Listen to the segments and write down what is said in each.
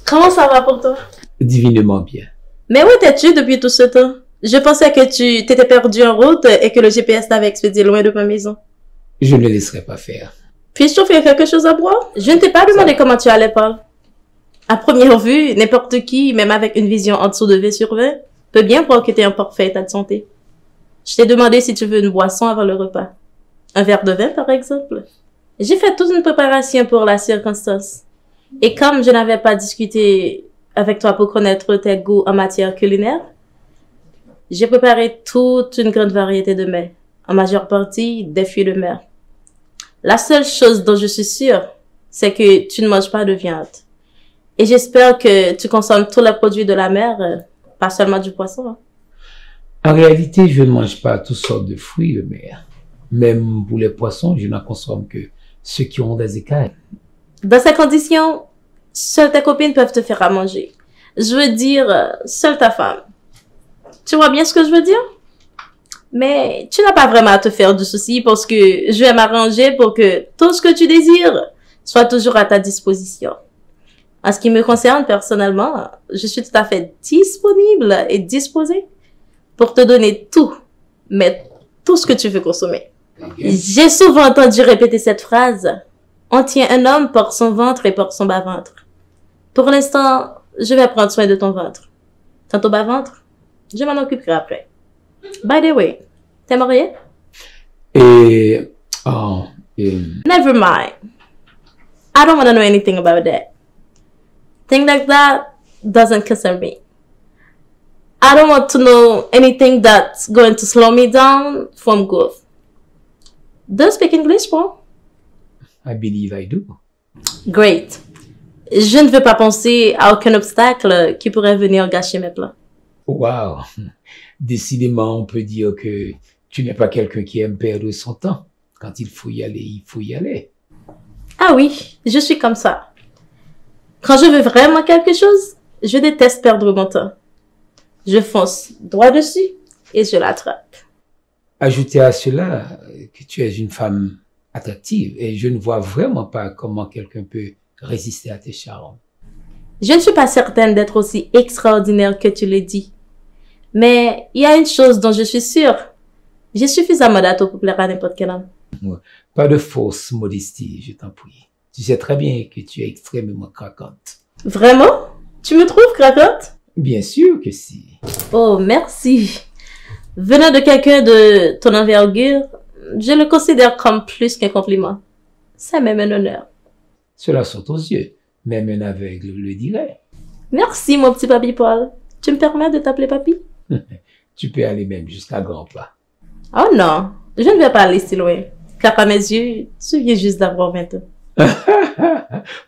Comment ça va pour toi? Divinement bien. Mais où étais-tu depuis tout ce temps? Je pensais que tu t'étais perdu en route et que le GPS t'avait expédié loin de ma maison. Je ne le laisserai pas faire. Puis-je t'offrir quelque chose à boire? Je ne t'ai pas demandé comment tu allais, Paul. À première vue, n'importe qui, même avec une vision en dessous de 20/20, peut bien voir que t'es en parfait état de santé. Je t'ai demandé si tu veux une boisson avant le repas. Un verre de vin, par exemple. J'ai fait toute une préparation pour la circonstance. Et comme je n'avais pas discuté avec toi pour connaître tes goûts en matière culinaire, j'ai préparé toute une grande variété de mets, en majeure partie des fruits de mer. La seule chose dont je suis sûre, c'est que tu ne manges pas de viande. Et j'espère que tu consommes tous les produits de la mer, pas seulement du poisson. Hein. En réalité, je ne mange pas toutes sortes de fruits de mer. Même pour les poissons, je n'en consomme que ceux qui ont des écailles. Dans ces conditions, seules tes copines peuvent te faire à manger. Je veux dire, seule ta femme. Tu vois bien ce que je veux dire? Mais tu n'as pas vraiment à te faire du souci parce que je vais m'arranger pour que tout ce que tu désires soit toujours à ta disposition. En ce qui me concerne personnellement, je suis tout à fait disponible et disposée pour te donner tout, mais tout ce que tu veux consommer. J'ai souvent entendu répéter cette phrase. On tient un homme par son ventre et par son bas-ventre. Pour l'instant, je vais prendre soin de ton ventre. Quant au bas-ventre, je m'en occuperai après. By the way, t'es marié? Et Never mind. I don't want to know anything about that. Things like that doesn't concern me. I don't want to know anything that's going to slow me down from growth. Do you speak English, Paul? I believe I do. Great. Je ne veux pas penser à aucun obstacle qui pourrait venir gâcher mes plans. Wow. Décidément, on peut dire que tu n'es pas quelqu'un qui aime perdre son temps. Quand il faut y aller, il faut y aller. Ah oui, je suis comme ça. Quand je veux vraiment quelque chose, je déteste perdre mon temps. Je fonce droit dessus et je l'attrape. Ajoutez à cela que tu es une femme attractive et je ne vois vraiment pas comment quelqu'un peut résister à tes charmes. Je ne suis pas certaine d'être aussi extraordinaire que tu le dis. Mais il y a une chose dont je suis sûre. J'ai suffisamment d'atouts pour plaire à n'importe quel homme. Pas de fausse modestie, je t'en prie. Tu sais très bien que tu es extrêmement craquante. Vraiment? Tu me trouves craquante? Bien sûr que si. Oh, merci. Venant de quelqu'un de ton envergure, je le considère comme plus qu'un compliment. C'est même un honneur. Cela saute aux yeux. Même un aveugle le dirait. Merci, mon petit papy Paul. Tu me permets de t'appeler papy? Tu peux aller même jusqu'à grand pas. Oh non, je ne vais pas aller si loin. Car à mes yeux, tu viens juste d'avoir 20 ans.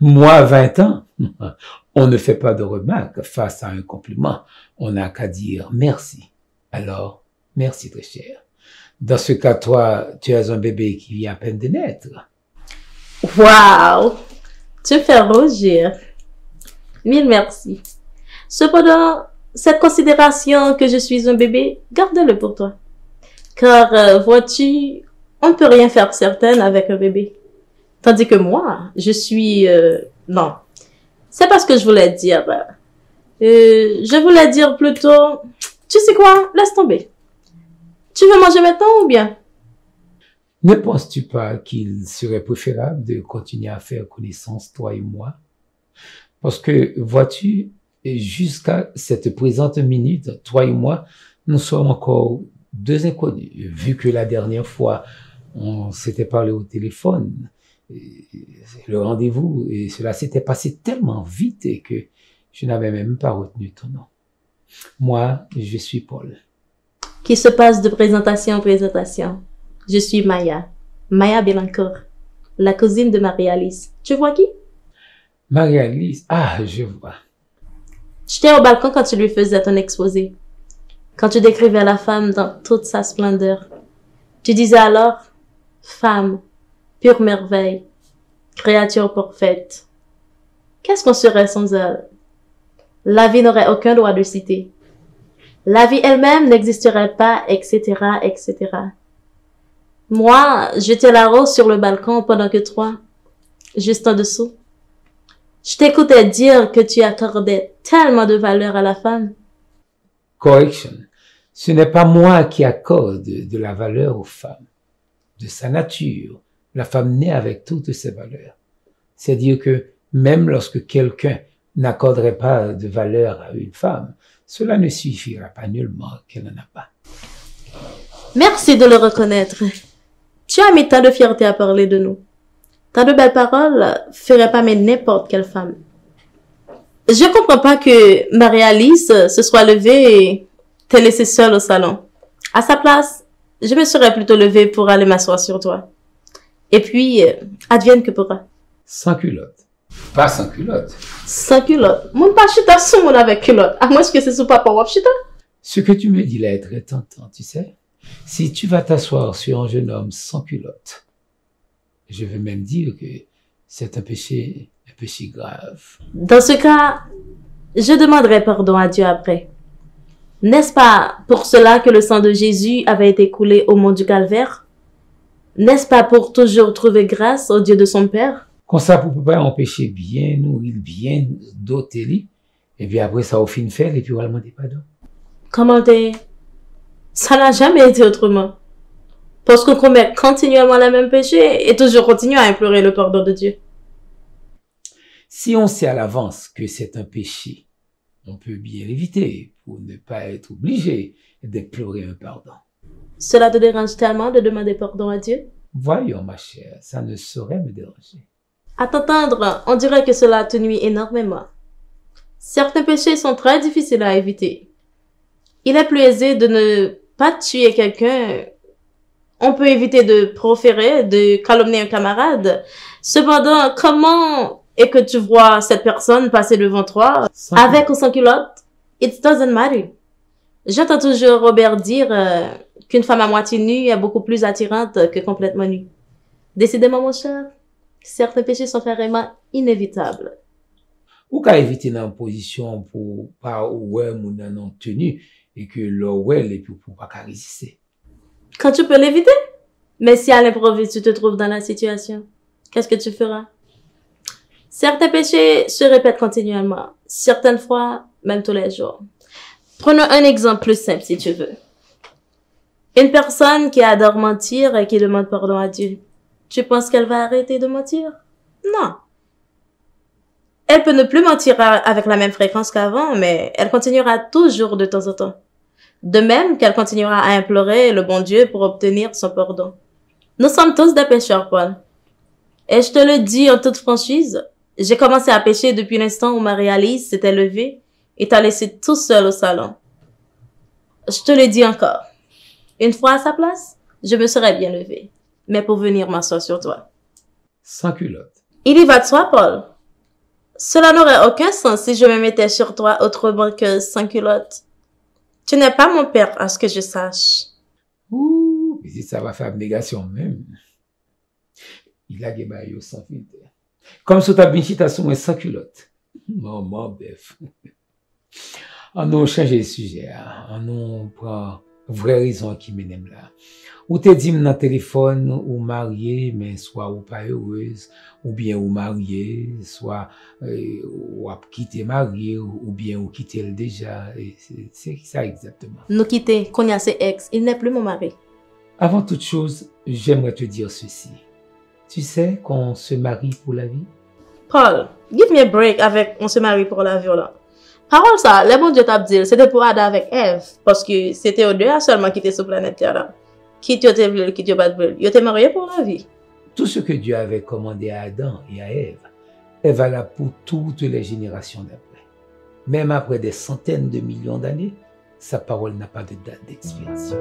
Moi, 20 ans. On ne fait pas de remarques face à un compliment. On n'a qu'à dire merci. Alors, merci très cher. Dans ce cas, toi, tu as un bébé qui vient à peine de naître. Wow! Tu me fais rougir. Mille merci. Cependant, cette considération que je suis un bébé, garde-le pour toi. Car, vois-tu, on ne peut rien faire certaine avec un bébé. Tandis que moi, je suis... non. C'est pas ce que je voulais dire. Je voulais dire plutôt... Tu sais quoi? Laisse tomber. Tu veux manger maintenant ou bien? Ne penses-tu pas qu'il serait préférable de continuer à faire connaissance, toi et moi? Parce que, vois-tu, jusqu'à cette présente minute, toi et moi, nous sommes encore deux inconnus. Vu que la dernière fois, on s'était parlé au téléphone, le rendez-vous, et cela s'était passé tellement vite que je n'avais même pas retenu ton nom. Moi, je suis Paul. Qui se passe de présentation en présentation. Je suis Maya. Maya Belancourt. La cousine de Marie-Alice. Tu vois qui? Marie-Alice. Ah, je vois. J'étais au balcon quand tu lui faisais ton exposé. Quand tu décrivais la femme dans toute sa splendeur. Tu disais alors, femme, pure merveille, créature parfaite. Qu'est-ce qu'on serait sans elle? La vie n'aurait aucun droit de citer. La vie elle-même n'existerait pas, etc., etc. Moi, j'étais là-haut sur le balcon pendant que toi, juste en dessous. Je t'écoutais dire que tu accordais tellement de valeur à la femme. Correction. Ce n'est pas moi qui accorde de la valeur aux femmes. De sa nature, la femme naît avec toutes ses valeurs. C'est-à-dire que même lorsque quelqu'un n'accorderait pas de valeur à une femme, cela ne suffira pas nullement qu'elle n'en a pas. Merci de le reconnaître. Tu as mis tant de fierté à parler de nous. Tant de belles paroles feraient pas mais n'importe quelle femme. Je comprends pas que Marie-Alice se soit levée et t'ait laissée seule au salon. À sa place, je me serais plutôt levée pour aller m'asseoir sur toi. Et puis, advienne que pourra. Sans culotte. Pas sans culotte. Sans culotte. Mon pas chita sous mon avec culotte. À moins que c'est sous papa wap chita. Ce que tu me dis là est très tentant, tu sais. Si tu vas t'asseoir sur un jeune homme sans culotte, je veux même dire que c'est un péché grave. Dans ce cas, je demanderai pardon à Dieu après. N'est-ce pas pour cela que le sang de Jésus avait été coulé au mont du Calvaire? N'est-ce pas pour toujours trouver grâce au Dieu de son Père? Comme ça, pour pas empêcher bien nourrir, bien doter, et puis après ça, au fin faire, et puis on va demander pardon. Comment t'es? Ça n'a jamais été autrement. Parce qu'on commet continuellement le même péché et toujours continue à implorer le pardon de Dieu. Si on sait à l'avance que c'est un péché, on peut bien l'éviter pour ne pas être obligé d'implorer un pardon. Cela te dérange tellement de demander pardon à Dieu? Voyons, ma chère, ça ne saurait me déranger. À t'entendre, on dirait que cela te nuit énormément. Certains péchés sont très difficiles à éviter. Il est plus aisé de ne pas tuer quelqu'un. On peut éviter de proférer, de calomnier un camarade. Cependant, comment est que tu vois cette personne passer devant toi, avec ou sans culotte? It doesn't matter. J'entends toujours Robert dire qu'une femme à moitié nue est beaucoup plus attirante que complètement nue. Décidément, mon cher, certains péchés sont carrément inévitables. Ou qu'à éviter dans une position pour pas ouais mon non tenu et que l'ouel et puis pour pas qu'à résister. Quand tu peux l'éviter? Mais si à l'improviste tu te trouves dans la situation, qu'est-ce que tu feras? Certains péchés se répètent continuellement, certaines fois, même tous les jours. Prenons un exemple plus simple si tu veux. Une personne qui adore mentir et qui demande pardon à Dieu. Tu penses qu'elle va arrêter de mentir? Non. Elle peut ne plus mentir avec la même fréquence qu'avant, mais elle continuera toujours de temps en temps. De même qu'elle continuera à implorer le bon Dieu pour obtenir son pardon. Nous sommes tous des pécheurs, Paul. Et je te le dis en toute franchise, j'ai commencé à pécher depuis l'instant où Marie-Alice s'était levée et t'a laissé tout seul au salon. Je te le dis encore. Une fois à sa place, je me serais bien levée. Mais pour venir m'asseoir sur toi. Sans culotte. Il y va de soi, Paul. Cela n'aurait aucun sens si je me mettais sur toi autrement que sans culotte. Tu n'es pas mon père, à ce que je sache. Ouh, mais si ça va faire abnégation même. Il a guébaillé sans filtre. Comme si tu as bien sur moi sans culotte. Maman, bef. On a changé de sujet. On a prend vraie raison qui m'aime là. Ou te dit dans le téléphone, ou marié, mais soit ou pas heureuse, ou bien ou marié, soit ou a quitté marié, ou bien ou quitté le déjà. C'est ça exactement. Nous quitter, qu'on y a ses ex, il n'est plus mon mari. Avant toute chose, j'aimerais te dire ceci. Tu sais qu'on se marie pour la vie? Paul, give me a break avec on se marie pour la vie là. Parole ça, les bon Dieu t'a dit, c'était pour Adam avec Ève, parce que c'était aux deux seulement qui étaient sur la planète Terre là. Qui tu t'es voulu, qui tu pas voulu. Ils étaient mariés pour la vie. Tout ce que Dieu avait commandé à Adam et à Ève est valable pour toutes les générations d'après. Même après des centaines de millions d'années, sa parole n'a pas de date d'expiration.